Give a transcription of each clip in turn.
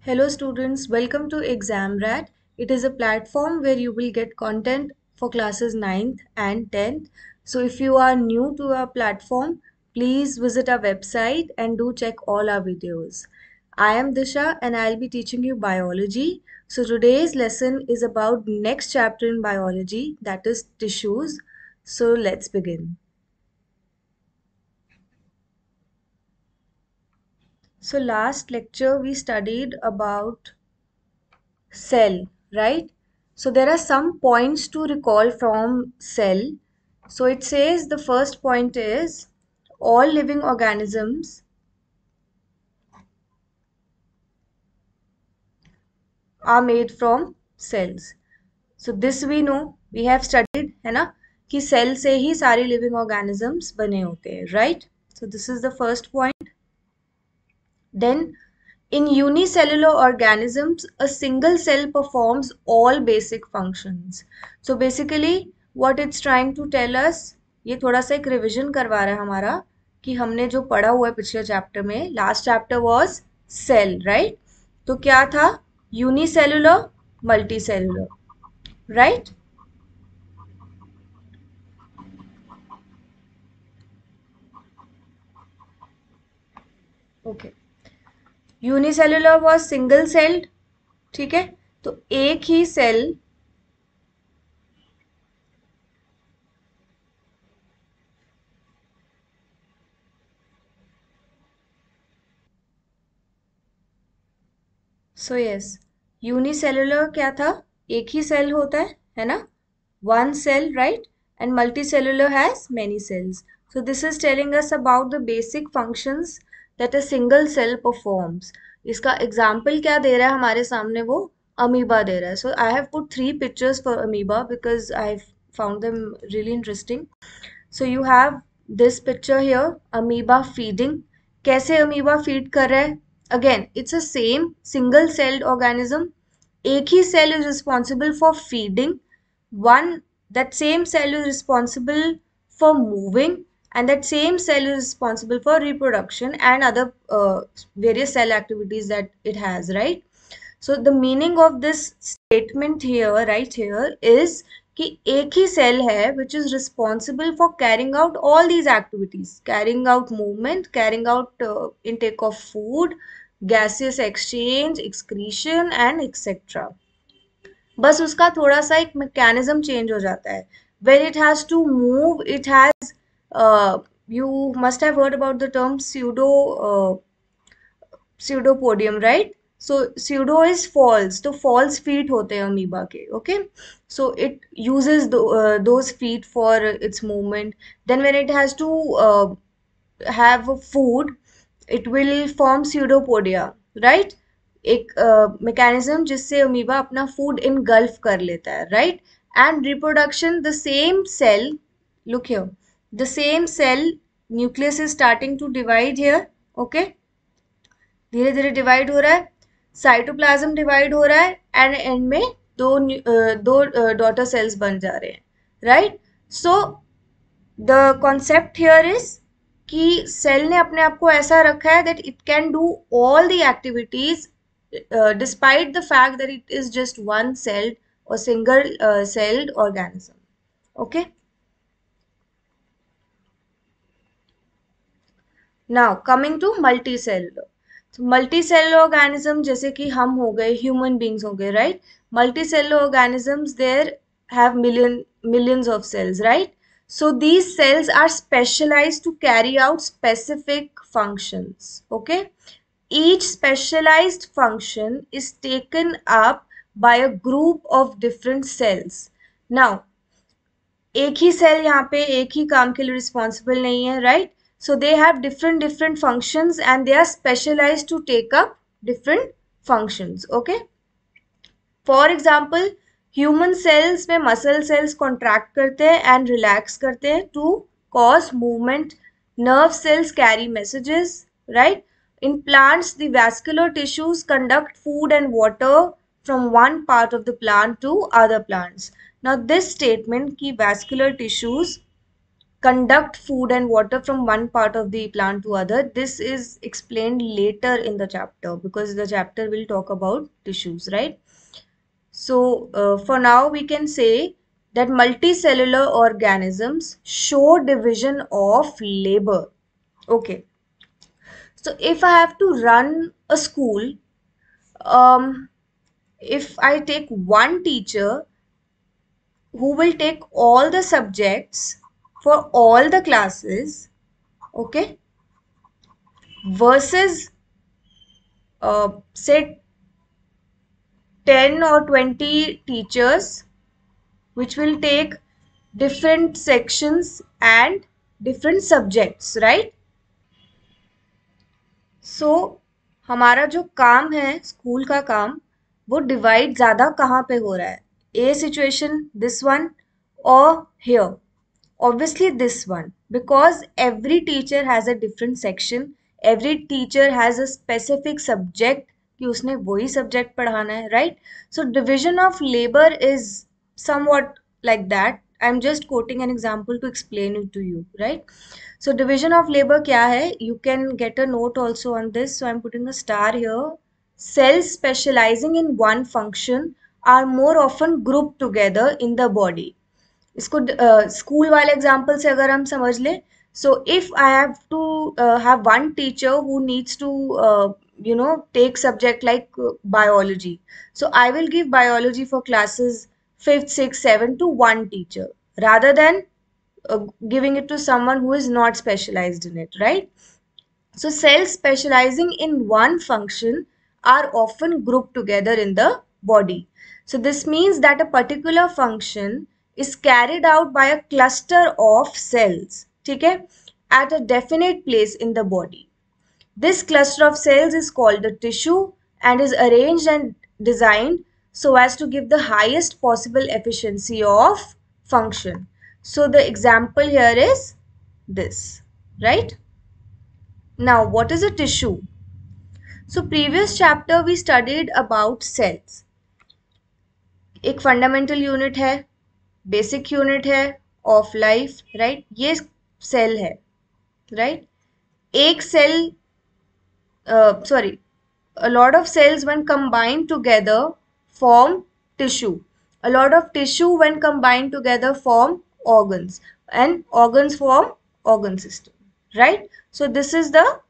Hello students, welcome to ExamRat. It is a platform where you will get content for classes 9th and 10th. So if you are new to our platform, please visit our website and do check all our videos. I am Disha and I'll be teaching you biology. So today's lesson is about next chapter in biology, that is tissues. So let's begin. So last lecture we studied about cell, right? So there are some points to recall from cell. So it says the first point is all living organisms are made from cells. So this we know, we have studied, है ना, कि cell से ही सारे living organisms बने होते हैं, right? So this is the first point. Then in unicellular organisms, a single cell performs all basic functions. So basically what it's trying to tell us, ये थोड़ा सा एक रिविजन करवा रहा है हमारा कि हमने जो पढ़ा हुआ है पिछले चैप्टर में, last chapter was cell, right? तो क्या था? Unicellular, multicellular, right? Okay, unicellular was single celled, ठीक है? तो एक ही सेल सो यस, यूनिसेलुलर क्या था? एक ही सेल होता है ना? One cell, right? And multicellular has many cells. So this is telling us about the basic functions that a single cell performs. इसका एग्जाम्पल क्या दे रहा है हमारे सामने? वो अमीबा दे रहा है. So I have put 3 pictures for amoeba because I found them really interesting. So you have this picture here, amoeba feeding. कैसे amoeba feed कर रहा है? Again, it's a same single celled organism. एक ही cell is responsible for feeding. One, that same cell is responsible for moving, and that same cell is responsible for reproduction and other various cell activities that it has, right? So the meaning of this statement here, right here, is कि एक ही cell है which is responsible for carrying out all these activities, carrying out movement, carrying out intake of food, gaseous exchange, excretion and etc. बस उसका थोड़ा सा एक mechanism change हो जाता है. When it has to move, it has you must have heard about the term pseudopodium, right? So pseudo is false, तो false feet होते हैं amoeba के, okay? So it uses those feet for its movement. Then when it has to have food, it will form pseudopodia, right? एक mechanism जिससे amoeba अपना food engulf कर लेता है, right? And reproduction, the same cell, look here, the same cell nucleus is starting to divide here, okay? धीरे धीरे divide हो रहा है, साइटोप्लाज्म डिवाइड हो रहा है एंड एंड में दो डॉटर सेल्स बन जा रहे हैं, right? So the concept here is कि सेल ने अपने आप को ऐसा रखा है that it can do all the activities despite the fact that it is just one celled or single celled organism. Okay, now coming to multicellular. So multicellular organism जैसे कि हम हो गए, human beings हो गए, right? Multicellular organisms there have millions of cells, right? So these cells are specialized to carry out specific functions, okay? Each specialized function is taken up by a group of different cells. Now, एक ही cell यहाँ पे एक ही काम के लिए responsible नहीं है, right? So they have different different functions and they are specialized to take up different functions, okay? For example, human cells में मसल सेल्स कॉन्ट्रैक्ट करते हैं एंड रिलैक्स करते हैं to cause movement. Nerve cells carry messages, right? In plants, the vascular tissues conduct food and water from one part of the plant to other plants. Now, this statement कि vascular tissues conduct food and water from one part of the plant to other. This is explained later in the chapter because the chapter will talk about tissues, right? So for now we can say that multicellular organisms show division of labor. Okay. So if I have to run a school, um, if I take one teacher who will take all the subjects for all the classes, okay, versus say 10 or 20 teachers which will take different sections and different subjects, right? सो हमारा जो काम है school का काम वो divide ज़्यादा कहाँ पे हो रहा है? ए सिचुएशन दिस वन और here? Obviously this one, because every teacher has a different section, every teacher has a specific subject कि उसने वही subject पढ़ाना है, right? So division of labor is somewhat like that. I'm just quoting an example to explain it to you, right? So division of labor क्या है? You can get a note also on this. So I'm putting a star here. Cells specializing in one function are more often grouped together in the body. इसको school वाले example से अगर हम समझ लें, so if I have to have one teacher who needs to take subject like biology, so I will give biology for classes 5th 6th 7th to one teacher rather than giving it to someone who is not specialized in it, right? So cells specializing in one function are often grouped together in the body. So this means that a particular function is carried out by a cluster of cells, okay, at a definite place in the body. This cluster of cells is called the tissue and is arranged and designed so as to give the highest possible efficiency of function. So the example here is this, right? Now, what is a tissue? So, previous chapter we studied about cells. एक fundamental unit है, basic unit है of life, right? ये cell है, right? एक cell, a lot of cells when combined together form tissue. A lot of tissue when combined together form organs, and organs form organ system, right? So this is the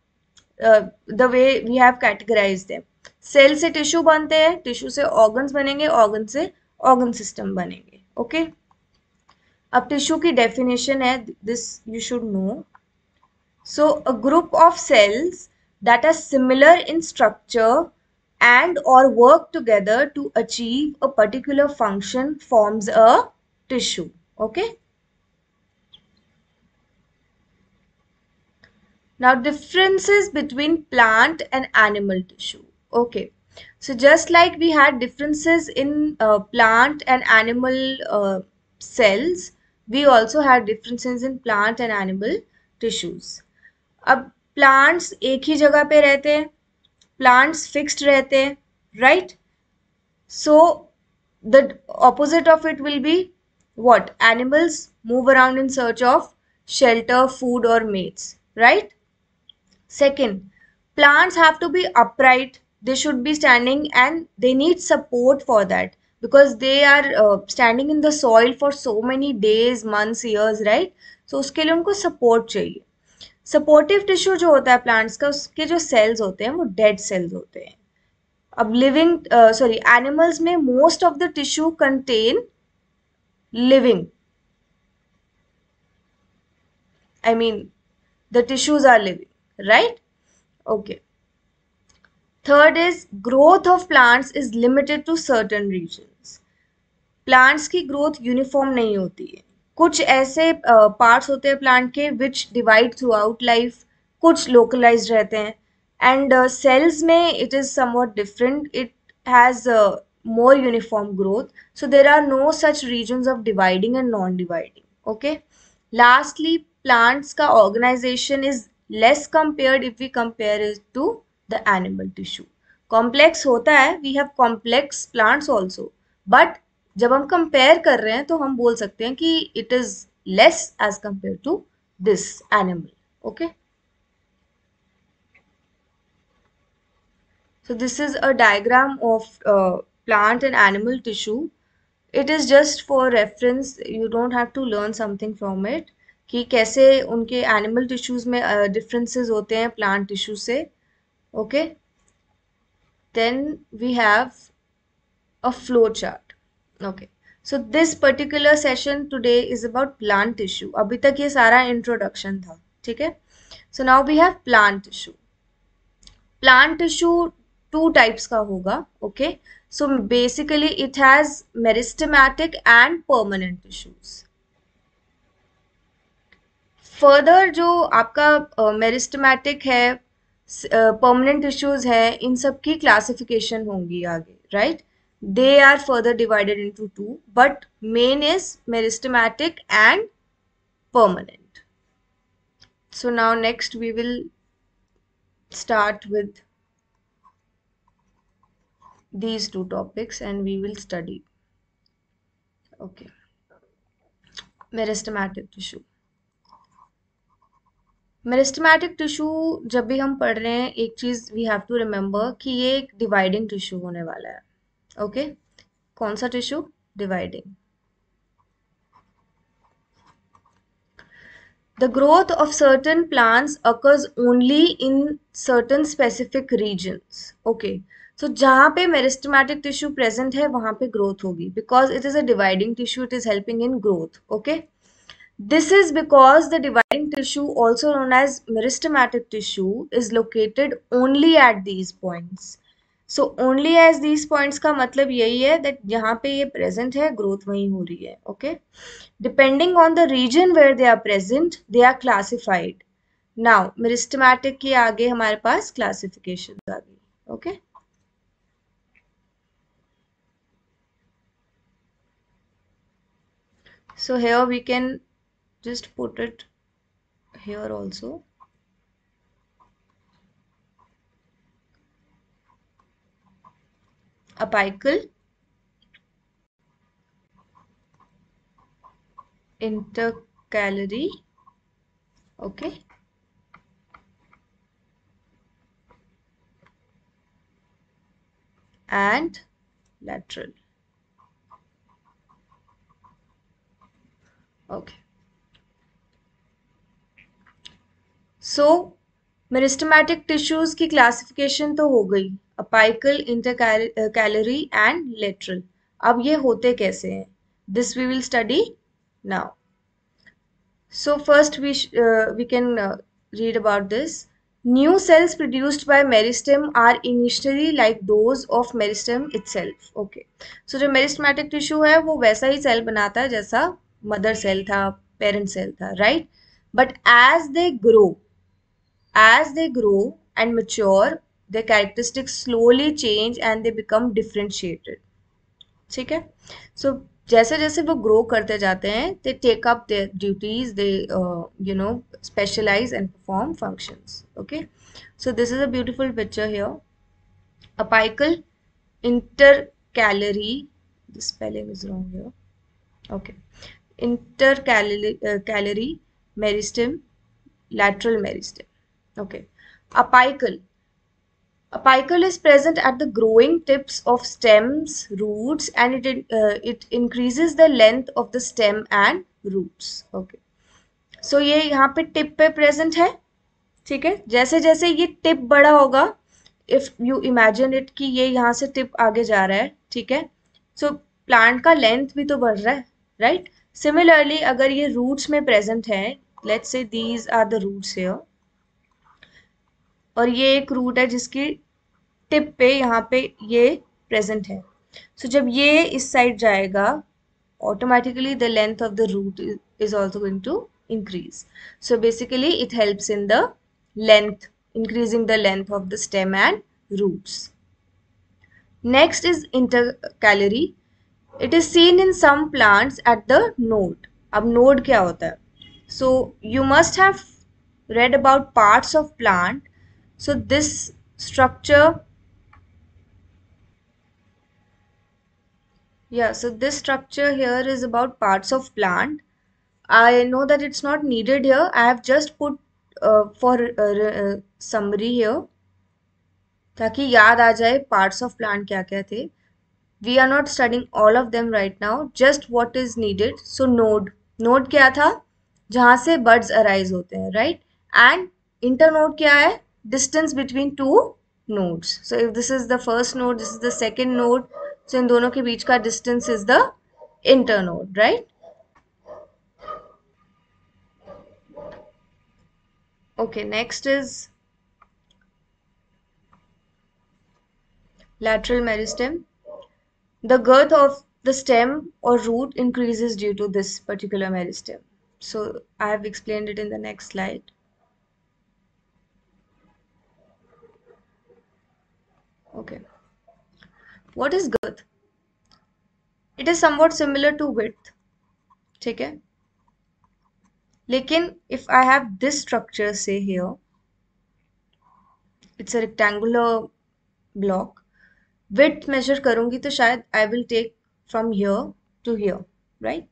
way we have categorized them. Cell से tissue बनते हैं, tissue से organs बनेंगे, organ से organ system बनेंगे, okay? अब tissue की definition है, this you should know. So a group of cells that are similar in structure and or work together to achieve a particular function forms a tissue, okay? Now differences between plant and animal tissue. Okay. So just like we had differences in plant and animal cells, we also had differences in plant and animal tissues. अब plants एक ही जगह पे रहते हैं, plants fixed रहते हैं, right? So the opposite of it will be what? Animals move around in search of shelter, food or mates, right? Second, plants have to be upright. They should be standing and they need support for that because they are standing in the soil for so many days, months, years, right? So उसके लिए उनको support चाहिए. Supportive tissue जो होता है plants का, उसके जो cells होते हैं वो dead cells होते हैं. अब animals में most of the tissue contain living. I mean, the tissues are living, right? Okay. Third is growth of plants is limited to certain regions. Plants की growth uniform नहीं होती है. कुछ ऐसे parts होते हैं plant के which divide throughout life, कुछ localized रहते हैं. And cells में it is somewhat different. It has more uniform growth. So there are no such regions of dividing and non-dividing. Okay. Lastly, plants का organization is less compared if we compare it to the animal tissue. Complex होता है, we have complex plants also, but जब हम compare कर रहे हैं तो हम बोल सकते हैं कि it is less as compared to this animal. Okay. So this is a diagram of plant and animal tissue. It is just for reference. You don't have to learn something from it कि कैसे उनके animal tissues में differences होते हैं plant tissue से. Okay. Then we have a flow chart. Okay. So this particular session today is about plant tissue. अभी तक ये सारा introduction था. ठीक है. So now we have plant tissue. Plant tissue two types का होगा. Okay. So basically it has meristematic and permanent tissues. Further जो आपका मेरिस्टेमेटिक है, परमानेंट टिश्यूज है, इन सब की क्लासिफिकेशन होंगी आगे, right. They are further divided into two, but main is meristematic and permanent. So now next we will start with these two topics and we will study. Okay. Meristematic tissue. Meristematic tissue जब भी हम पढ़ रहे हैं, एक चीज we have to remember कि ये एक डिवाइडिंग टिश्यू होने वाला है. ओके. कौन सा tissue? Dividing. The growth of certain plants occurs only in certain specific regions. Okay. So जहाँ पे मेरिस्टेमेटिक टिश्यू प्रेजेंट है वहाँ पे ग्रोथ होगी, because it is a dividing tissue, it is helping in growth. Okay. This is because the dividing tissue, also known as meristematic tissue, is located only at these points. So only as these points का मतलब यही है that यहाँ पे ये present है, growth वहीं हो रही है. Okay. Depending on the region where they are present, they are classified. Now meristematic के आगे हमारे पास classification आ गई. Okay. So here we can just put it here also. Apical, intercalary, okay, and lateral. Okay. So meristematic tissues की classification तो हो गई, apical, intercalary and lateral. अब ये होते कैसे हैं, this we will study now. So first we can read about this. New cells produced by meristem are initially like those of meristem itself. Okay. So जो meristematic tissue है वो वैसा ही cell बनाता है जैसा मदर सेल था, parent cell था, right. But as they grow and mature, their characteristics slowly change and they become differentiated. ठीक है. सो जैसे जैसे वो ग्रो करते जाते हैं, they take up their duties, they specialize and perform functions. Okay. So this is a beautiful picture here. Apical, intercalary, the spelling is wrong here. Okay. Intercalary, meristem, lateral meristem. Okay. Apical. Apical is present at the growing tips of stems, roots, and it increases the length of the stem and roots. Okay. So ये यहाँ पे tip पे present है. ठीक है. जैसे जैसे ये टिप बड़ा होगा, इफ यू इमेजिन इट कि ये यहाँ से टिप आगे जा रहा है, ठीक है, सो प्लांट का लेंथ भी तो बढ़ रहा है, राइट. सिमिलरली अगर ये रूट्स में प्रेजेंट है, let's say these are the roots here, और ये एक रूट है जिसकी टिप पे यहाँ पे ये प्रेजेंट है. सो जब ये इस साइड जाएगा, automatically the length of the root is also going to increase. So basically it helps in the length, increasing the length of the stem and roots. Next is intercalary. It is seen in some plants at the node. अब node क्या होता है? So you must have read about parts of plant. So this structure, yeah, so this structure here is about parts of plant. I know that it's not needed here. I have just put for summary here ताकि याद आ जाए parts of plant क्या क्या थे. We are not studying all of them right now, just what is needed. So node क्या था? जहाँ से buds arise होते हैं, right? And internode क्या है? Distance between two nodes. So if this is the first node, this is the second node. So इन दोनों के बीच का distance is the internode, right? Okay, next is lateral meristem. The girth of the stem or root increases due to this particular meristem. So I have explained it in the next slide. Okay. What is girth? It is somewhat similar to width. ठीक है? लेकिन if I have this structure, say here, it's a rectangular block. Width measure करूँगी तो शायद I will take from here to here, right?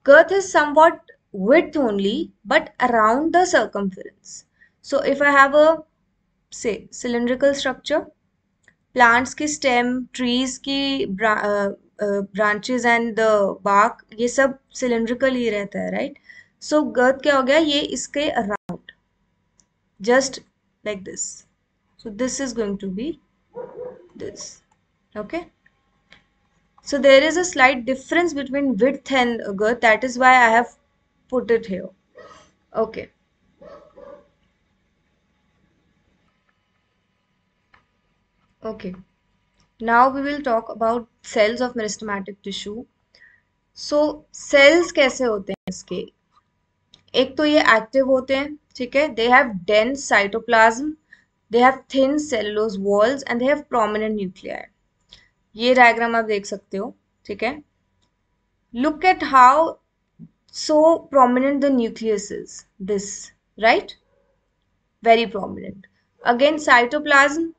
Girth is somewhat width only, but around the circumference. So if I have a, say, cylindrical structure, plants की stem, trees की branches and the bark, ये सब cylindrical ही रहता है, right? So girth क्या हो गया? ये इसके around, just like this. So this is going to be this, okay? So there is a slight difference between width and girth. That is why I have put it here. Okay. Okay. Now we will talk about cells of meristematic tissue. So cells कैसे होते हैं इसके? एक तो ये active होते हैं, ठीक है? They have dense cytoplasm, they have thin cellulose walls and they have prominent nuclei. ये डायग्राम आप देख सकते हो, ठीक है? Look at how so prominent the nucleus is. This, right? Very prominent. Again, cytoplasm,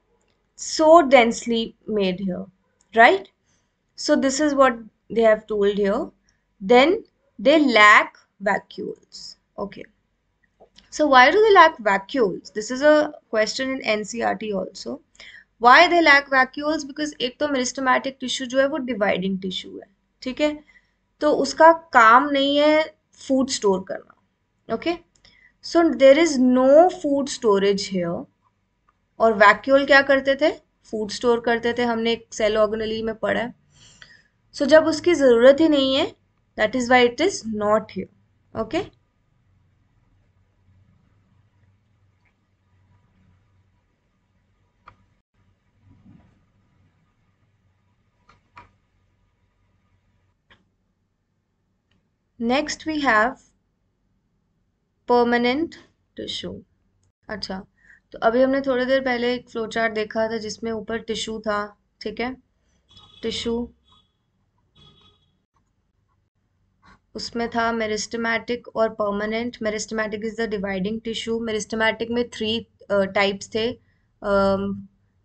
so densely made here, right? So this is what they have told here. Then they lack vacuoles. Okay. So why do they lack vacuoles? This is a question in NCERT also. Why they lack vacuoles? Because एक तो meristematic tissue जो है वो dividing tissue है, ठीक है? तो उसका काम नहीं है फूड स्टोर करना, okay? So there is no food storage here. और वैक्यूल क्या करते थे? फूड स्टोर करते थे, हमने एक सेल ऑर्गेनेली में पढ़ा है. सो जब उसकी जरूरत ही नहीं है, that is why it is not here, okay? Next we have permanent tissue. अच्छा, तो अभी हमने थोड़ी देर पहले एक फ्लो चार्ट देखा था जिसमें ऊपर टिश्यू था, ठीक है? टिश्यू, उसमें था मेरिस्टेमेटिक और permanent. Meristematic is the dividing tissue. Meristematic में 3 टाइप्स थे,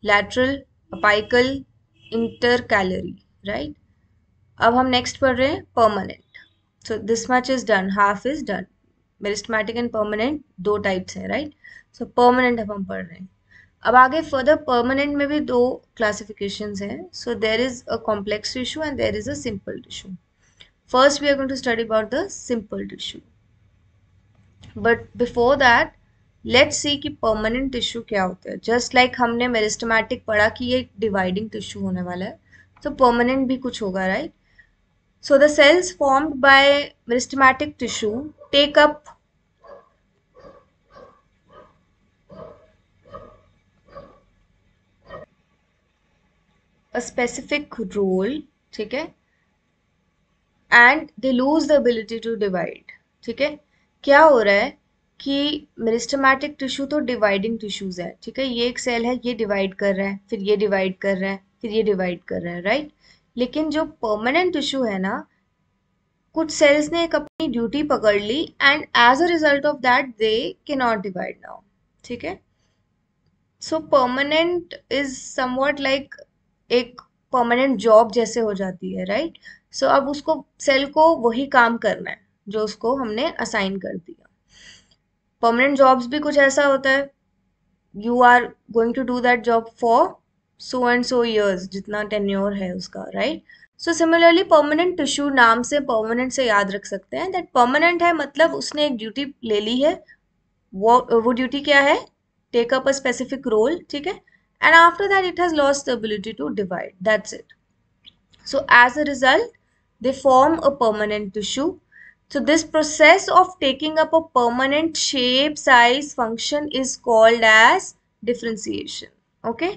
लैटरल, अपाइकल, इंटरकैलरी, राइट? अब हम नेक्स्ट पढ़ रहे हैं permanent. So this much is done, half is done. Meristematic and permanent 2 types हैं, राइट? सो परमानेंट अब हम पढ़ रहे हैं. अब आगे फर्दर परमानेंट में भी 2 क्लासिफिकेशंस हैं. So there is a complex tissue and there is a simple tissue. First we are going to study about the simple tissue. But before that, let's see कि permanent tissue क्या होता है. Just like हमने meristematic पढ़ा कि ये dividing tissue होने वाला है, तो permanent भी कुछ होगा, right? So the cells formed by meristematic tissue take up a specific role, ठीक है? And they lose the ability to divide, ठीक है? क्या हो रहा है कि मेरिस्टेमेटिक टिश्यू तो डिवाइडिंग टिश्यूज है, ठीक है? ये एक सेल है, ये डिवाइड कर रहा है, फिर ये डिवाइड कर रहा है, फिर ये डिवाइड कर रहा है, राइट? लेकिन जो परमानेंट टिश्यू है ना, कुछ सेल्स ने एक अपनी ड्यूटी पकड़ ली and as a result of that they can not divide now, ठीक है? So permanent is somewhat like एक परमानेंट जॉब जैसे हो जाती है, राइट? सो अब उसको सेल को वही काम करना है, जो उसको हमने असाइन कर दिया। परमानेंट जॉब्स भी कुछ ऐसा होता है, you are going to do that job for so and so years, जितना टेन्योर है उसका, right. So similarly permanent tissue, नाम से परमानेंट से याद रख सकते हैं दैट परमानेंट है, मतलब उसने एक ड्यूटी ले ली है, वो ड्यूटी क्या है, take up a specific role, ठीक है, and after that it has lost the ability to divide, that's it. So as a result, they form a permanent tissue. So this process of taking up a permanent shape, size, function is called as differentiation. Okay.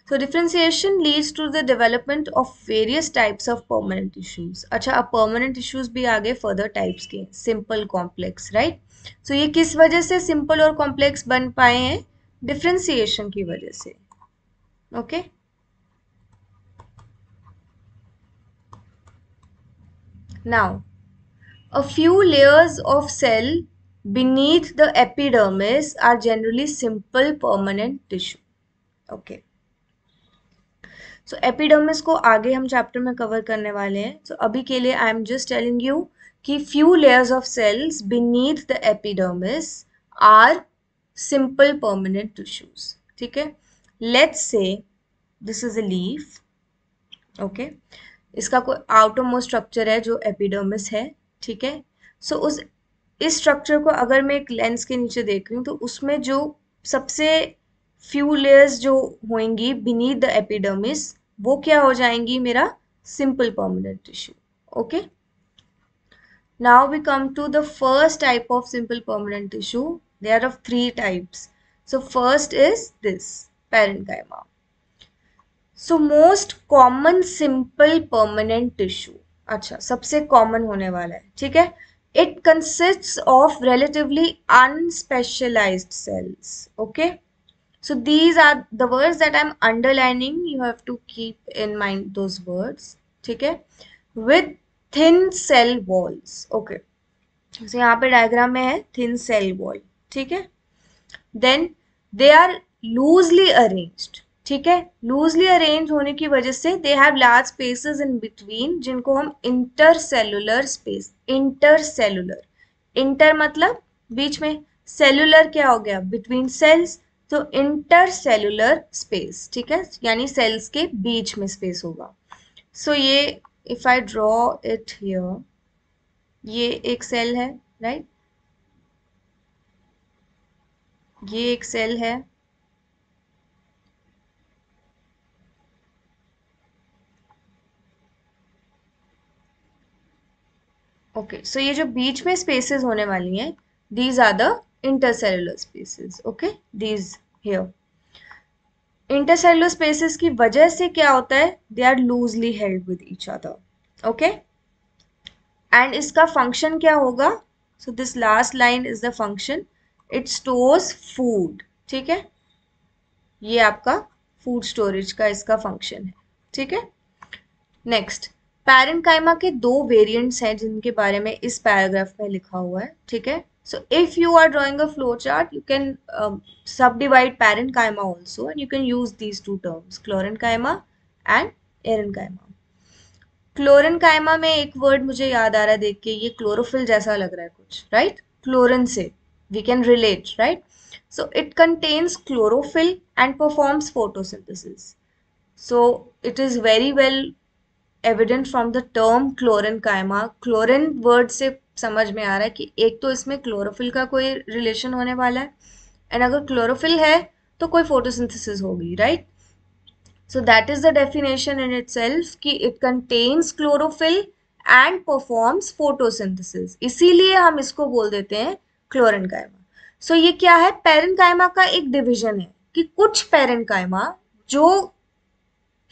So differentiation leads to the development of various types of permanent tissues. अच्छा, अब permanent tissues भी आगे further types के, simple, complex, right? So ये किस वजह से simple और complex बन पाए हैं? Differentiation की वजह से. Okay. Now, a few layers of cell beneath the epidermis are generally simple permanent tissue. Okay. So epidermis को आगे हम चैप्टर में कवर करने वाले हैं. So अभी के लिए I am just telling you कि few layers of cells beneath the epidermis are simple permanent tissues. ठीक है. Let's say this is a leaf. Okay. इसका कोई आउटर मोस्ट स्ट्रक्चर है जो एपिडर्मिस है, ठीक है. सो उस इस स्ट्रक्चर को अगर मैं एक लेंस के नीचे देख रही हूँ तो उसमें जो सबसे फ्यू लेयर्स जो होंगी बीनीथ द एपिडर्मिस, वो क्या हो जाएंगी, मेरा simple permanent tissue. Okay. Now we come to the first type of simple permanent tissue. They are of three types. So first is this parenchyma. So most common simple permanent tissue. अच्छा, सबसे common होने वाला है, ठीक है. It consists of relatively unspecialized cells. Okay. So these are the words that I'm underlining. You have to keep in mind those words. ठीक है. With thin cell walls. Okay. So यहाँ पे डायग्राम में है thin cell wall. ठीक है. Then they are loosely arranged. ठीक है. लूजली अरेंज होने की वजह से they have large spaces in between, जिनको हम इंटरसेलुलर स्पेस, इंटरसेलुलर, इंटर मतलब बीच में, सेलुलर क्या हो गया, बिटवीन सेल्स, तो इंटरसेलुलर स्पेस, ठीक है, यानी सेल्स के बीच में स्पेस होगा. सो ये if I draw it here, ये एक सेल है, राइट, ये एक सेल है, ओके. सो ये जो बीच में स्पेसेस होने वाली हैं, these are the intercellular spaces. Okay, these here intercellular spaces की वजह से क्या होता है, they are loosely held with each other. Okay. And इसका फंक्शन क्या होगा, so this last line is the function, it stores food. ठीक है, ये आपका फूड स्टोरेज का इसका फंक्शन है. ठीक है. नेक्स्ट, पैरेन्काइमा के दो वेरिएंट्स हैं जिनके बारे में इस पैराग्राफ में लिखा हुआ है. ठीक है. So if you are drawing a flow chart, you can subdivide parenchyma also, and you can use these two terms, chlorenchyma and erenchyma. Chlorenchyma में एक वर्ड मुझे याद आ रहा है देख के, ये क्लोरोफिल जैसा लग रहा है कुछ, राइट, क्लोरिन से we can relate, right? So it contains chlorophyll and performs photosynthesis. So it is very well evident from the term chlorenchyma. Chlorine word से समझ में आ रहा है कि एक तो इसमें क्लोरोफिल का कोई रिलेशन होने वाला है, एंड अगर क्लोरोफिल है तो कोई फोटोसिंथेसिस होगी, right. So that is the definition in itself कि it contains chlorophyll and performs photosynthesis, इसीलिए हम इसको बोल देते हैं क्लोरेनकाइमा. सो ये क्या है, पेरेन्काइमा का एक डिविजन है कि कुछ पेरेन्काइमा जो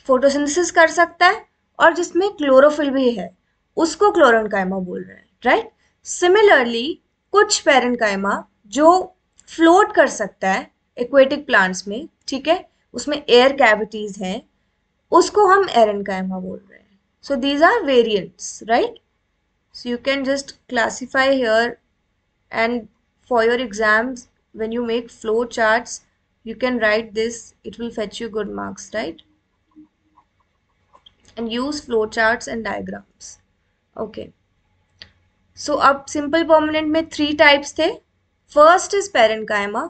फोटोसिंथेसिस कर सकता है और जिसमें क्लोरोफिल भी है, उसको क्लोरेनकाइमा बोल रहे हैं, राइट. सिमिलरली कुछ पेरेन्काइमा जो फ्लोट कर सकता है एक्वेटिक प्लांट्स में, ठीक है, उसमें एयर कैविटीज हैं, उसको हम एरेन्काइमा बोल रहे हैं. So these are variants, right. So you can just classify here, and for your exams when you make flow charts you can write this, it will fetch you good marks, right, and use flow charts and diagrams. Okay. सो अब simple permanent में 3 types थे. First is parenchyma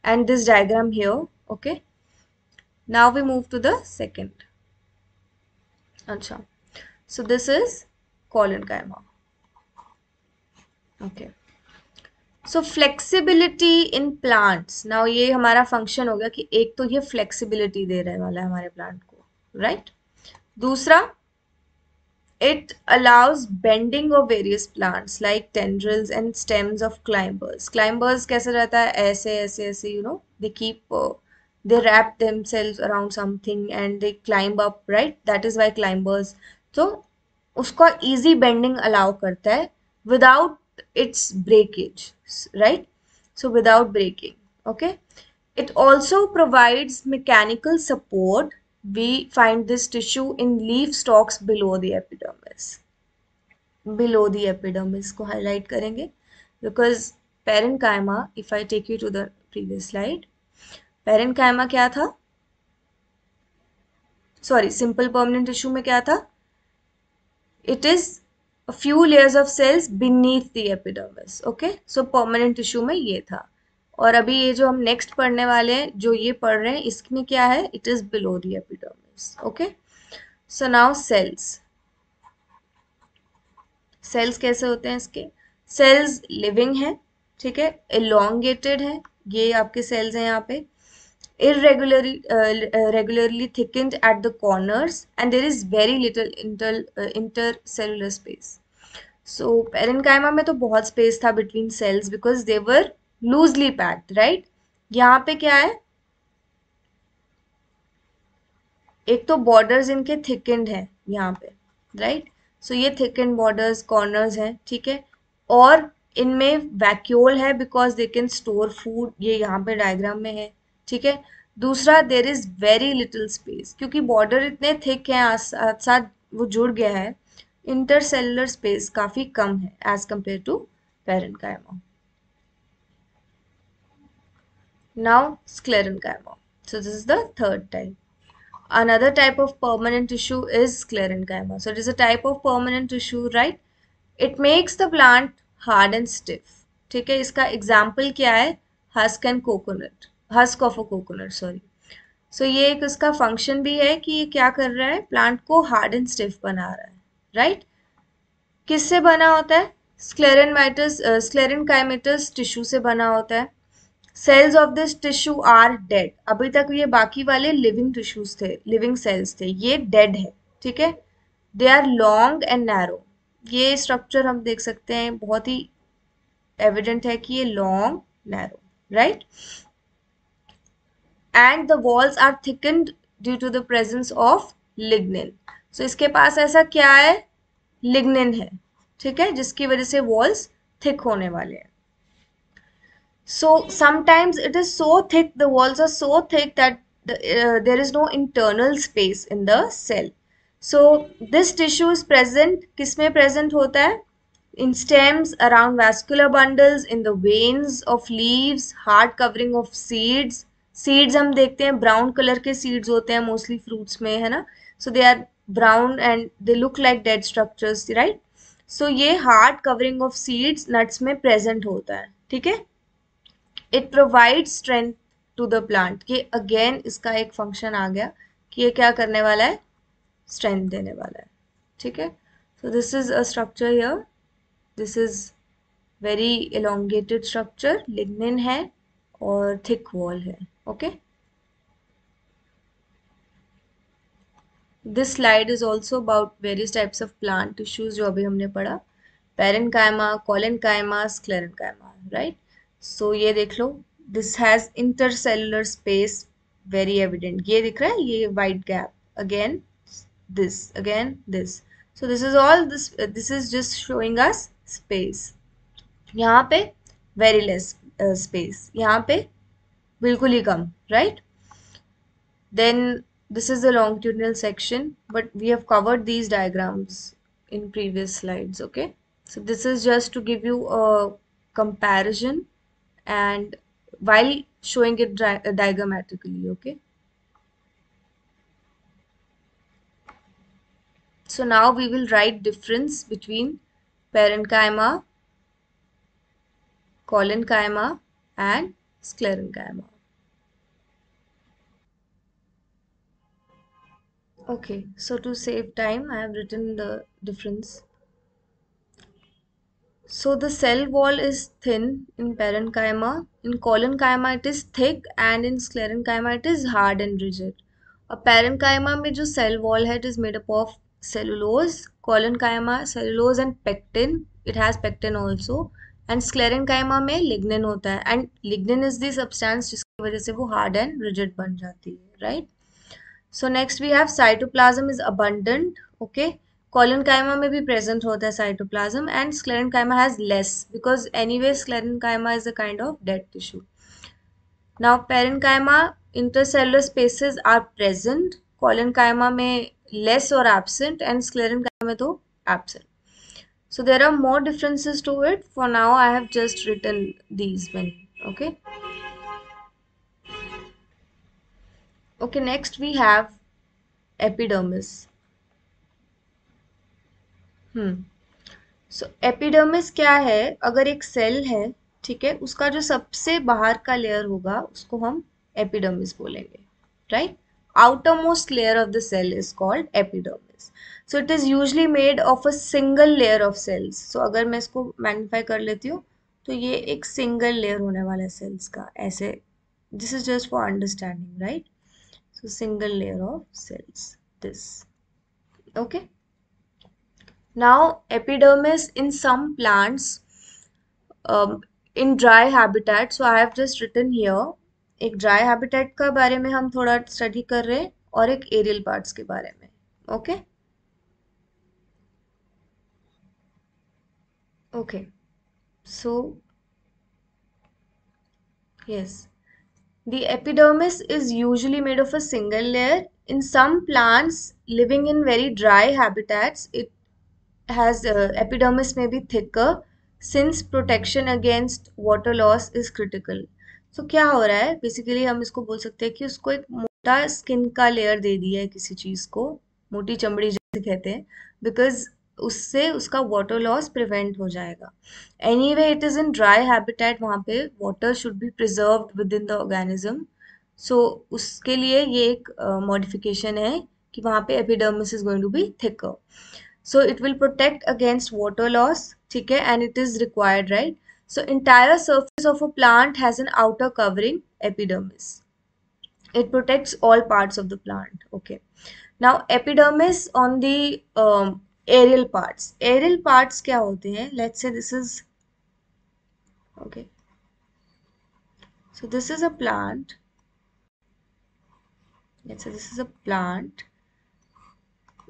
and this diagram here. Okay, now we move to the second. Acha, so this is collenchyma. Okay, so flexibility in plants. Now ये हमारा function हो गया कि एक तो ये flexibility दे रहे वाला है हमारे plant को, right? दूसरा, it allows bending of various plants like tendrils and stems of climbers. Climbers कैसे रहता है, ऐसे ऐसे ऐसे, you know, they keep they wrap themselves around something and they climb up, right? That is why climbers. तो उसका easy bending allow करता है without its breakage, right? So without breaking. Okay, it also provides mechanical support. We find this tissue in leaf stalks below the epidermis. Below the epidermis को highlight करेंगे because parenchyma, if I take you to the previous slide, parenchyma क्या था? Sorry, simple permanent tissue में क्या था? It is a few layers of cells beneath the epidermis. Okay, so permanent tissue में ये था. और अभी ये जो हम नेक्स्ट पढ़ने वाले हैं, जो ये पढ़ रहे हैं, इसमें क्या है? It is below the epidermis. Okay, so now cells. Cells कैसे होते हैं इसके? सेल्स लिविंग है, ठीक है, एलोंगेटेड है, ये आपके सेल्स हैं यहाँ पे, regularly thickened at the corners and there is very little intercellular space. So parenchyma में तो बहुत स्पेस था between cells because they were loosely packed, right? यहाँ पे क्या है? एक तो borders इनके thickened है यहाँ पे, right? So ये thickened borders, corners हैं, ठीक है, और इनमें वैक्यूल है because they can store food, ये यहाँ पे डायग्राम में है, ठीक है. दूसरा, there is very little space, क्योंकि बॉर्डर इतने थिक हैं, साथ साथ वो जुड़ गया है, इंटरसेलुलर स्पेस काफी कम है as compared to parenchyma. Now sclerenchyma. So this is the third type. Another type of permanent tissue is sclerenchyma. So it is a type of permanent tissue, right? It makes the plant hard and stiff. ठीक है, इसका example क्या है? Husk and coconut, husk of a coconut, sorry. सो ये एक इसका function भी है कि ये क्या कर रहा है? प्लांट को हार्ड एंड स्टिफ बना रहा है, राइट? किससे बना होता है? स्क्लेरेनकाइमेटस टिश्यू से बना होता है. Cells of this tissue are dead. अभी तक ये बाकी वाले लिविंग टिश्यूज थे, लिविंग सेल्स थे, ये डेड है, ठीक है. They are long and narrow. ये स्ट्रक्चर हम देख सकते हैं, बहुत ही एविडेंट है कि ये long narrow, right? And the walls are thickened due to the presence of lignin. So इसके पास ऐसा क्या है? लिग्निन है, ठीक है, जिसकी वजह से वॉल्स थिक होने वाले हैं. So sometimes it is so thick, the walls are so thick that there is no internal space in the cell. So this tissue is present, किसमें present होता है? In stems, around vascular bundles, in the veins of leaves, hard covering of seeds. Seeds हम देखते हैं brown color के seeds होते हैं mostly fruits में, है ना? So they are brown and they look like dead structures, right? So ये hard covering of seeds nuts में present होता है, ठीक है? It provide strength to the plant. कि अगेन इसका एक फंक्शन आ गया कि ये क्या करने वाला है? स्ट्रेंथ देने वाला है, ठीक है. So this is a structure here, this is very elongated structure, lignin है और थिक वॉल है. Okay, this slide is also about various types of plant tissues जो अभी हमने पढ़ा. Parenchyma, collenchyma, sclerenchyma, right? So ये देख लो, this has intercellular space, very evident. ये दिख रहा है, ये white gap, again this. So this is all, this is just showing us space. यहाँ पे वेरी लेस स्पेस, यहाँ पे बिल्कुल ही कम, right? Then this is the longitudinal section, but we have covered these diagrams in previous slides. Okay, so this is just to give you a comparison and while showing it diagrammatically. Okay, so now we will write difference between parenchyma, collenchyma, and sclerenchyma. Okay, so to save time, I have written the difference. So the cell wall is thin in parenchyma. In collenchyma it is thick, and in sclerenchyma it is hard and rigid. A parenchyma में जो cell wall है, it is made up of cellulose, collenchyma cellulose and pectin. It has pectin also. And sclerenchyma में lignin होता है. And lignin is the substance जिसकी वजह से वो hard and rigid बन जाती है, right? So next we have cytoplasm is abundant. Okay. Collenchyma में भी present होता है cytoplasm, and sclerenchyma has less because anyway sclerenchyma is a kind of dead tissue. Now parenchyma intercellular spaces are present. Collenchyma में less or absent, and sclerenchyma में तो absent. So there are more differences to it. For now I have just written these many. Okay. Okay, next we have epidermis. So epidermis क्या है? अगर एक cell है, ठीक है, उसका जो सबसे बाहर का लेयर होगा उसको हम एपिडर्मिस बोलेंगे, right? Outer most layer of the cell is called epidermis. So it is usually made of a single layer of cells. So अगर मैं इसको मैग्नीफाई कर लेती हूँ तो ये एक सिंगल लेयर होने वाला है सेल्स का, ऐसे. This is just for understanding, right? So single layer of cells, this. Okay. Now, epidermis in some plants, in dry habitat. So I have just written here. एक dry habitat का बारे में हम थोड़ा study कर रहे हैं और एक aerial parts के बारे में. Okay. Okay. So yes, the epidermis is usually made of a single layer. In some plants living in very dry habitats, it has epidermis may be thicker since protection against water loss is critical. So क्या हो रहा है? Basically हम इसको बोल सकते हैं कि उसको एक मोटा स्किन का लेयर दे दिया है किसी चीज को, मोटी चमड़ी जैसे कहते हैं, बिकॉज उससे उसका वाटर लॉस प्रिवेंट हो जाएगा. Anyway it is in dry habitat, वहाँ पे water should be preserved within the organism. So उसके लिए ये एक मॉडिफिकेशन है कि वहाँ पे epidermis is going to be thicker. So it will protect against water loss, ठीक है, and it is required, right? So entire surface of a plant has an outer covering, epidermis. It protects all parts of the plant. Okay. Now epidermis on the aerial parts. Aerial parts क्या होते हैं? Let's say this is, okay. So this is a plant. Let's say this is a plant.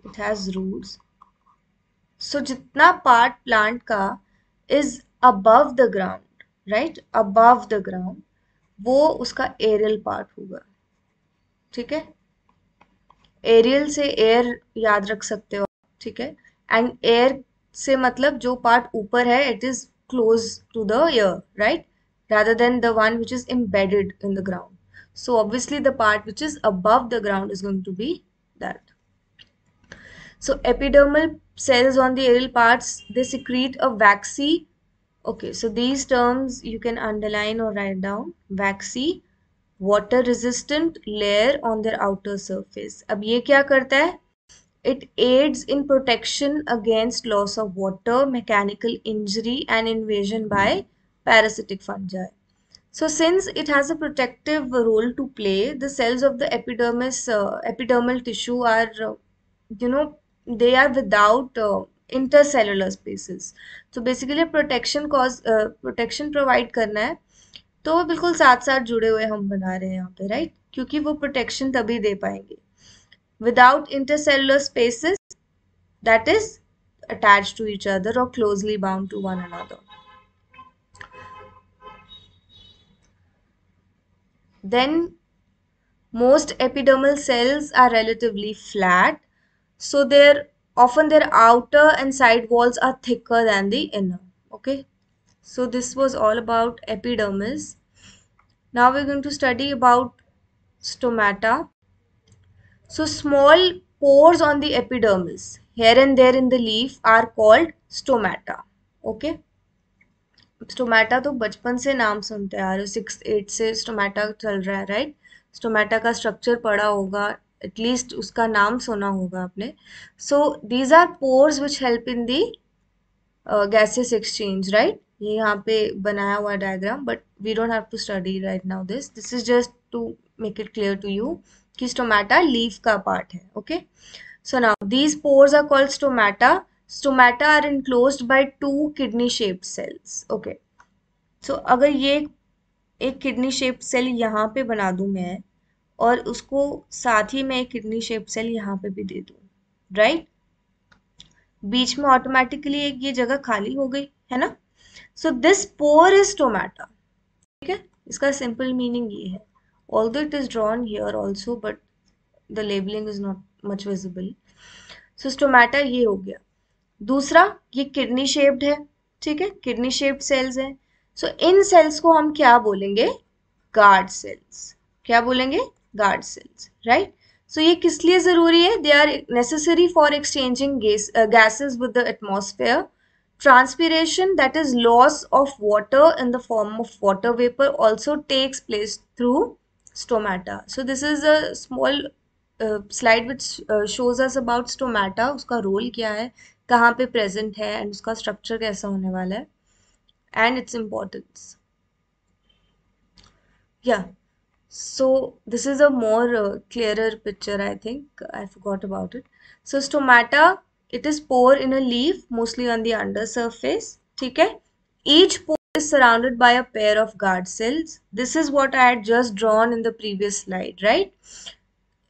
It has roots. So जितना part plant का is above the ground, right, above the ground, वो उसका aerial part होगा. ठीक है, aerial से air याद रख सकते हो, ठीक है. एंड एयर से मतलब जो पार्ट ऊपर है, it is close to the air, right, rather than the one which is embedded in the ground. So obviously the part which is above the ground is going to be that. So epidermal cells on the aerial parts, they secrete a waxy, okay, so these terms you can underline or write down. Waxy, water resistant layer on their outer surface. अब ये क्या करता है? It aids in protection against loss of water, mechanical injury and invasion by parasitic fungi. So since it has a protective role to play, the cells of the epidermis, epidermal tissue are, they are without intercellular spaces. So basically protection provide करना है, तो वो बिल्कुल साथ साथ जुड़े हुए हम बना रहे हैं यहाँ पे, राइट? क्योंकि वो प्रोटेक्शन तभी दे पाएंगे. Without intercellular spaces, that is attached to each other or closely bound to one another. Then most epidermal cells are relatively flat, so often their outer and side walls are thicker than the inner. Okay, so this was all about epidermis. Now we're going to study about stomata. So small pores on the epidermis here and there in the leaf are called stomata. Okay. Stomata तो बचपन से नाम सुनते आ रहे हो, 6 8 से stomata चल रहा है, राइट? स्टोमेटा का स्ट्रक्चर पढ़ा होगा, एटलीस्ट उसका नाम सुना होगा आपने। So these are pores which help in the gaseous exchange, right? ये यहाँ पे बनाया हुआ diagram, but we don't have to study right now this is just to make it clear to you कि स्टोमेटा लीफ का part है, okay? So now these pores are called stomata. Stomata are enclosed by two kidney shaped cells. Okay. So अगर ये एक kidney shaped cell यहाँ पे बना दूं मैं, और उसको साथ ही में एक किडनी शेप्ड सेल यहाँ पे भी दे दूं, राइट? बीच में ऑटोमेटिकली एक ये जगह खाली हो गई है ना? So this pore is stomata, ठीक है? इसका सिंपल मीनिंग ये है, although it is drawn here also, but the labelling is not much visible. So stomata ये हो गया। दूसरा, ये किडनी शेप्ड है, ठीक है? किडनी शेप्ड सेल्स हैं। सो इन सेल्स को हम क्या बोलेंगे? Guard cells. क्या बोलेंगे? Guard cells, right? सो ये किस लिए जरूरी है? They are necessary for exchanging gases with the atmosphere. Transpiration, that is loss of water in the form of water vapor, also takes place through stomata. So this is a small slide which shows us about stomata, उसका role क्या है, कहाँ पे present है, and उसका structure कैसा होने वाला है, एंड इट्स इम्पोर्टेंस। या so this is a more clearer picture, I think. I forgot about it. So stomata, it is pore in a leaf, mostly on the undersurface, ठीक है? Each pore is surrounded by a pair of guard cells. This is what I had just drawn in the previous slide, right?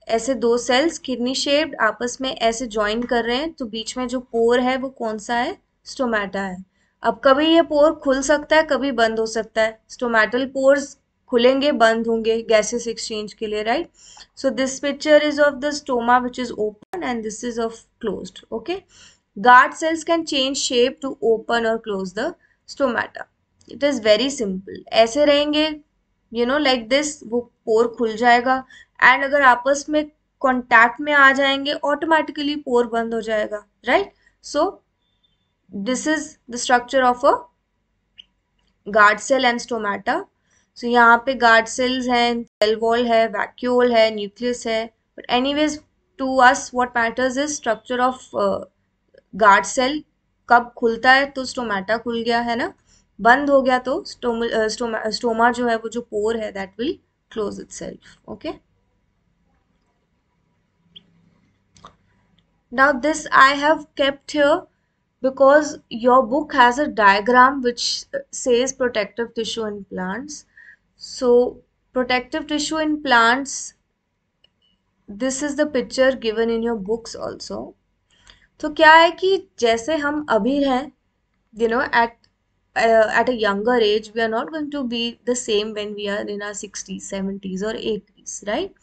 ऐसे दो sales kidney shaped आपस में ऐसे join कर रहे हैं, तो बीच में जो पोर है वो कौन सा है? स्टोमेटा है। अब कभी ये पोर खुल सकता है, कभी बंद हो सकता है। स्टोमेटल पोर्स खुलेंगे, बंद होंगे गैसेस एक्सचेंज के लिए, right? So this picture is of the stoma which is open and this is of closed, okay? Guard cells can change shape to open और close the stomata. It is very simple, ऐसे रहेंगे, like this, वो पोर खुल जाएगा, and अगर आपस में contact में आ जाएंगे, ऑटोमेटिकली पोर बंद हो जाएगा, right? So this is the structure of a guard cell and stomata. So यहाँ पे गार्ड सेल्स हैं, सेल वॉल है, वैक्यूल है, न्यूक्लियस है, but anyways to us what matters is structure of guard cell. कब खुलता है? तो स्टोमेटा खुल गया है ना, बंद हो गया तो स्टोमा जो है, वो जो पोर है, that will close itself, okay? Now this I have kept here because your book has a diagram which says protective tissue in plants. So protective tissue in plants, this is the picture given in your books also. तो क्या है कि जैसे हम अभी हैं, at a younger age, we are not going to be the same when we are in our 60s, 70s or 80s, right?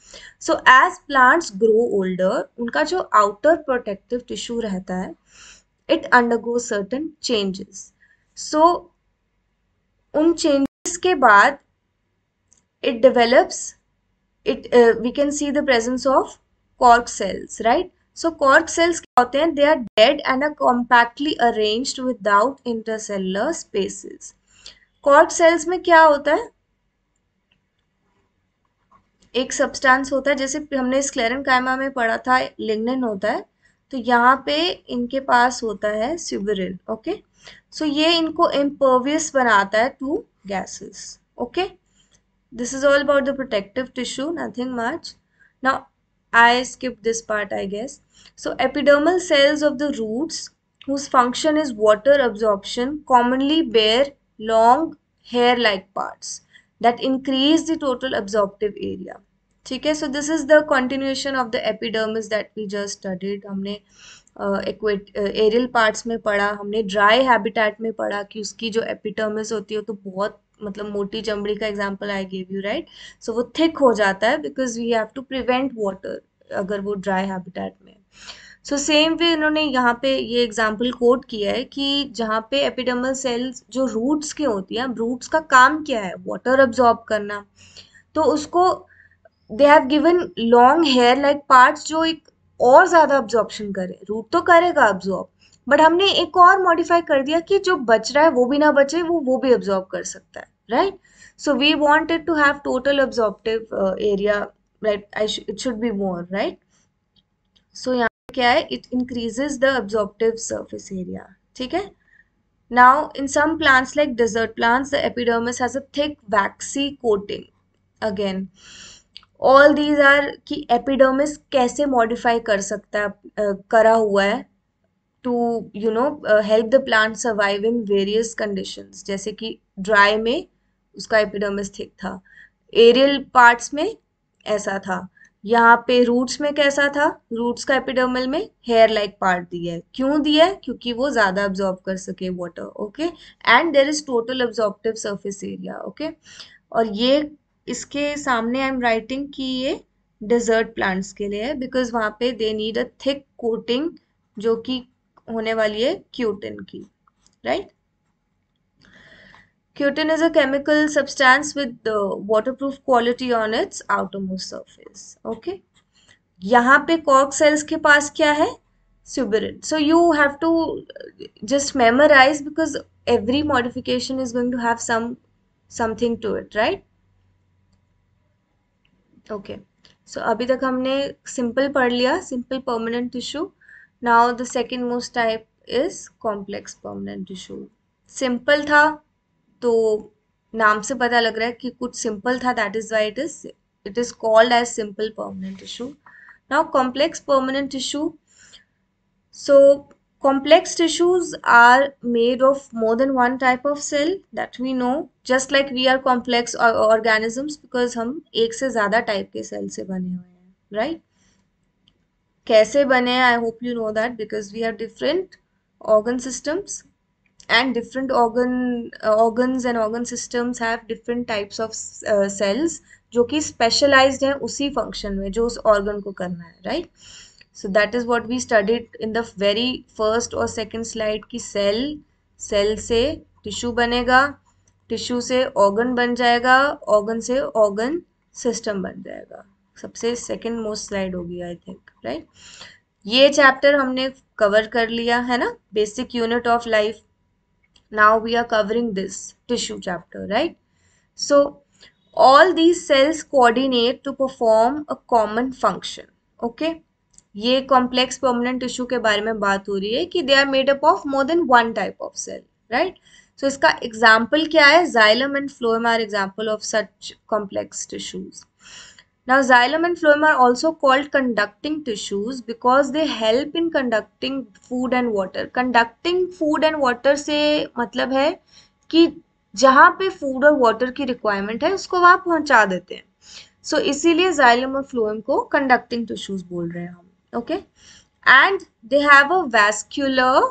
So as plants grow older, उनका जो outer protective tissue रहता है, it undergoes certain changes. So उन changes के बाद it develops, we can see the presence of cork cells, right? So cork cells क्या होते हैं? They are dead and are compactly arranged without intercellular spaces. cork cells में क्या होता है? एक सब्सटेंस होता है, जैसे हमने स्क्लेरेनकाइमा में पढ़ा था, लिग्निन होता है, तो यहाँ पे इनके पास होता है सुबेरिन, ओके? सो ये इनको इम्पर्वियस बनाता है to gases, okay? This is all about the protective tissue, nothing much. Now, I skipped this part, I guess. So, epidermal cells of the roots, whose function is water absorption, commonly bear long hair-like parts that increase the total absorptive area. ठीक है? So, this is the continuation of the epidermis that we just studied. हमने aerial parts में पढ़ा, हमने dry habitat में पढ़ा कि उसकी जो एपिडर्मिस होती है तो बहुत, मतलब मोटी चमड़ी का example I give you, right? So वो थिक हो जाता है because we have to prevent water अगर वो ड्राई हैबिटेट में। सो सेम वे इन्होंने यहाँ पे ये एग्जांपल कोट किया है कि जहाँ पे एपिडर्मल सेल्स जो रूट्स की होती हैं, रूट्स का काम क्या है? वाटर अब्जॉर्ब करना, तो उसको they have given long hair like parts जो एक और ज्यादा अब्जॉर्प्शन करे। रूट तो करेगा अब्जॉर्ब, बट हमने एक और मॉडिफाई कर दिया कि जो बच रहा है वो भी ना बचे, वो भी अब्जॉर्ब कर सकता है, right? So we wanted to have total absorptive area, right? It should be more, right? So यहाँ पे क्या है, it increases the absorptive surface area, ठीक है? Now, in some plants like desert plants, the epidermis has a thick waxy coating. Again, all these are कि epidermis कैसे modify कर सकता है, करा हुआ है to help the plant survive in various conditions. जैसे कि dry में उसका epidermis thick था, aerial parts में ऐसा था, यहाँ पे रूट्स में कैसा था, रूट्स का एपिडर्मल में हेयर लाइक पार्ट दिया है, क्यों दिया है? क्योंकि वो ज्यादा अब्जॉर्ब कर सके water, okay? And there is total absorptive surface area, okay? और ये इसके सामने आई एम राइटिंग कि ये डेजर्ट प्लांट्स के लिए है, बिकॉज वहां पे they need a thick coating जो कि होने वाली है क्यूटिन की, right? Cutin is a chemical substance with the waterproof quality on its outermost surface. Okay. यहाँ पे कॉर्क सेल्स के पास क्या है? Suberin. So you have to just memorize because every modification is going to have something to it, right? Okay. So अभी तक हमने simple पढ़ लिया, simple permanent tissue. Now the second most type is complex permanent tissue. Simple था तो नाम से पता लग रहा है कि कुछ सिंपल था, that is why it is called as simple permanent tissue. Now complex permanent tissue, so complex tissues are made of more than one type of cell that we know, just like we are complex organisms because हम एक से ज्यादा type के cell से बने हुए हैं, right? कैसे बने? I hope you know that because we have different organ systems and different organs and organ systems have different types of cells जो कि specialized हैं उसी function में जो उस organ को करना है, right? So that is what we studied in the very first or second slide कि cell से tissue बनेगा, tissue से organ बन जाएगा, organ से organ system बन जाएगा. सबसे second most slide होगी I think, right? ये चैप्टर हमने कवर कर लिया है ना, basic unit of life. Now we are covering this tissue chapter, right? So all these cells coordinate to perform a common function, okay? ये complex permanent tissue के बारे में बात हो रही है कि they are made up of more than one type of cell, right? So इसका example क्या है? Xylem and phloem are example of such complex tissues. Now, xylem and phloem are also called conducting tissues because they help in conducting food and water. Conducting food and water से मतलब है कि जहाँ पे food और water की requirement है उसको वहाँ पहुँचा देते हैं. सो इसीलिए xylem और phloem को conducting tissues बोल रहे हैं हम, okay? And they have a vascular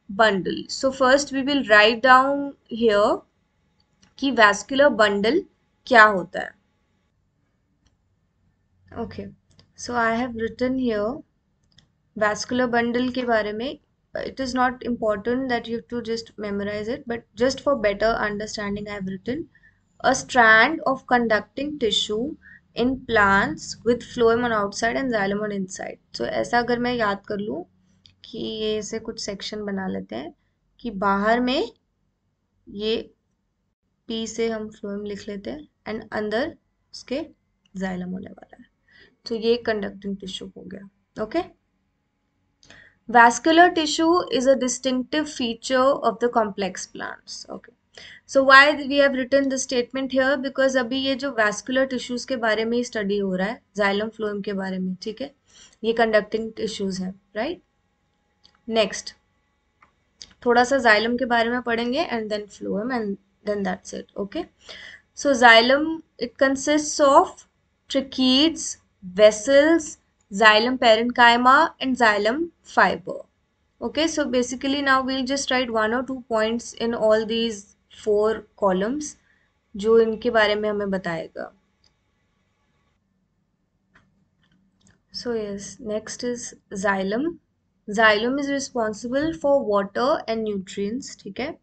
bundle. So first we will write down here कि vascular bundle क्या होता है. Okay, so I have written here vascular bundle के बारे में. It is not important that you have to just memorize it, but just for better understanding I have written a strand of conducting tissue in plants with phloem on outside and xylem on inside. So ऐसा अगर मैं याद कर लूँ कि ये ऐसे कुछ सेक्शन बना लेते हैं कि बाहर में ये P से हम phloem लिख लेते हैं एंड अंदर उसके xylem होने वाला है. तो ये कंडक्टिंग टिश्यू हो गया, okay? Vascular tissue is a distinctive feature of the complex plants. Okay. So why we have written the statement here? Because अभी ये जो vascular tissues के बारे में स्टडी हो रहा है, xylem phloem के बारे में, ठीक है? ये conducting tissues हैं, right? Next, थोड़ा सा xylem के बारे में पढ़ेंगे and then phloem and then that's it, okay? So xylem, it consists of tracheids, vessels, xylem parenchyma and xylem fiber. Okay, so basically now we'll just write one or two points in all these four columns जो इनके बारे में हमें बताएगा. So yes, next is xylem. Xylem is responsible for water and nutrients, ठीक है?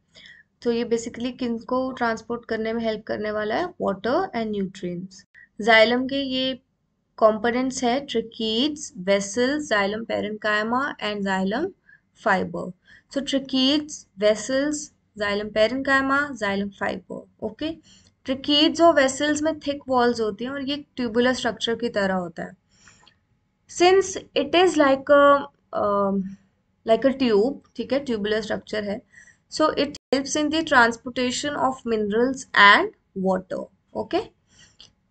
तो ये बेसिकली किनको ट्रांसपोर्ट करने में हेल्प करने वाला है? Water and nutrients. जाइलम के ये कंपोनेंट्स है tracheids, vessels, xylem parenchyma and xylem fibre. So tracheids, vessels, xylem parenchyma, xylem fiber. Okay, tracheids और vessels में thick walls होती हैं और ये tubular structure की तरह होता है. Since it is like a tube, ठीक है, tubular structure है, so it helps in the transportation of minerals and water. Okay,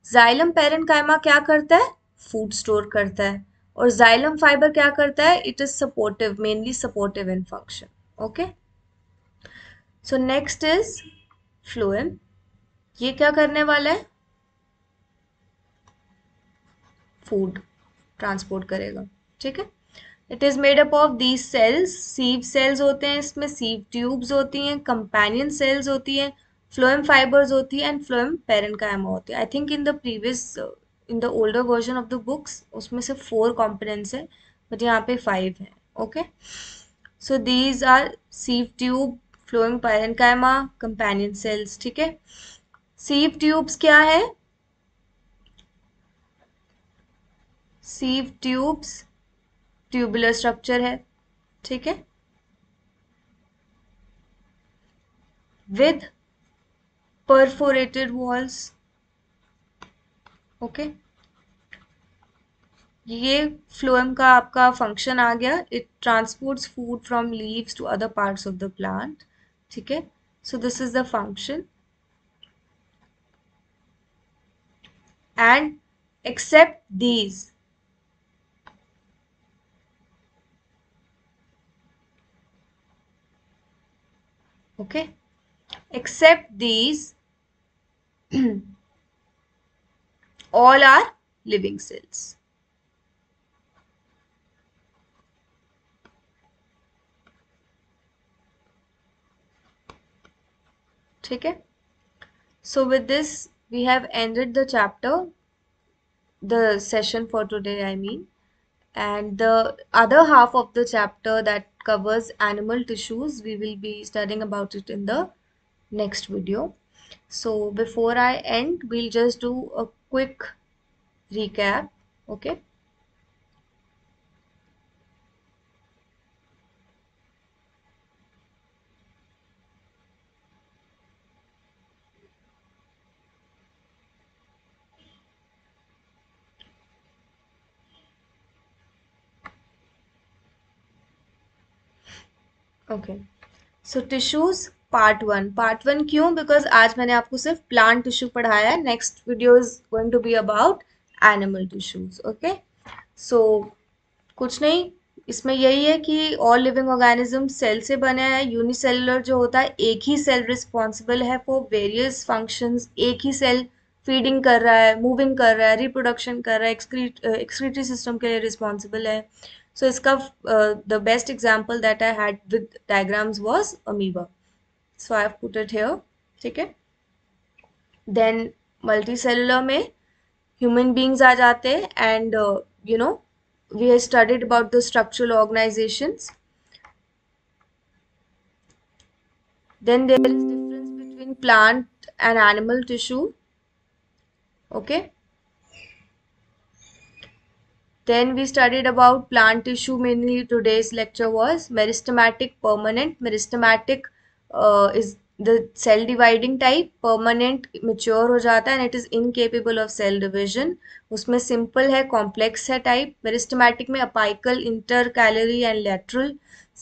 xylem parenchyma क्या करता है? फूड स्टोर करता है. और xylem fiber क्या करता है? It is supportive, mainly supportive in function. Okay, so next is phloem. ये क्या करने वाला है? फूड ट्रांसपोर्ट करेगा. ठीक है, it is made up of these cells. Sieve cells होते हैं इसमें, सीव ट्यूब्स होती हैं, कंपेनियन सेल्स होती हैं, फ्लोएम फाइबर्स होती है, एंड फ्लोएम पेरेन्काइमा होती है. I think in the previous, in the older version of the books उसमें से 4 कॉम्पोनेंट्स है, बट यहाँ पे 5 है. Okay, so these are sieve tube, phloem parenchyma, companion cells. ठीक है, सीव ट्यूब्स क्या है? सीव ट्यूब्स ट्यूबुलर स्ट्रक्चर है. ठीक है, विद परफोरेटेड वॉल्स. ओके, ये फ्लोएम का आपका फंक्शन आ गया. It transports food from leaves to other parts of the plant. ठीक है, so this is the function. And except these, okay, except these all are living cells. ठीक है, so with this we have ended the chapter, the session for today, I mean. And the other half of the chapter that covers animal tissues, we will be studying about it in the next video. So before I end, we'll just do a quick recap. Okay, okay, so tissues part one क्यों? Because आज मैंने आपको सिर्फ plant tissue पढ़ाया है. Next video is going to be about animal tissues. Okay, so कुछ नहीं, इसमें यही है कि ऑल लिविंग ऑर्गेनिज्म सेल से बने हैं. यूनिसेलुलर जो होता है, एक ही सेल रिस्पॉन्सिबल है फॉर वेरियस फंक्शंस. एक ही सेल फीडिंग कर रहा है, मूविंग कर रहा है, रिप्रोडक्शन कर रहा है, एक्सक्रीटरी सिस्टम के लिए रिस्पॉन्सिबल है. So इसका the best example that I had with diagrams was amoeba. So I have put it here. ठीक है, then multicellular में human beings आ जाते हैं, and you know, we have studied about the structural organizations. Then there is difference between plant and animal tissue. Okay, then we studied about plant tissue. Mainly today's lecture was meristematic, permanent. Meristematic is the cell dividing type. Permanent mature हो जाता है and it is incapable of cell division. उसमें simple है, complex है type. Meristematic में apical, intercalary and lateral.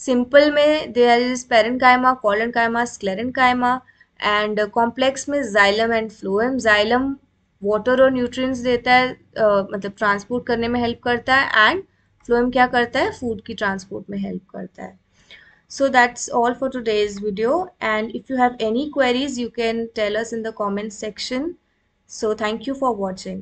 Simple में there is parenchyma, collenchyma, sclerenchyma. And complex में xylem and phloem. Xylem water और न्यूट्रिएंट्स देता है, मतलब ट्रांसपोर्ट करने में हेल्प करता है, एंड फ्लोएम क्या करता है? फूड की ट्रांसपोर्ट में हेल्प करता है. So that's all for today's video, and if you have any queries you can tell us in the comment section. So thank you for watching.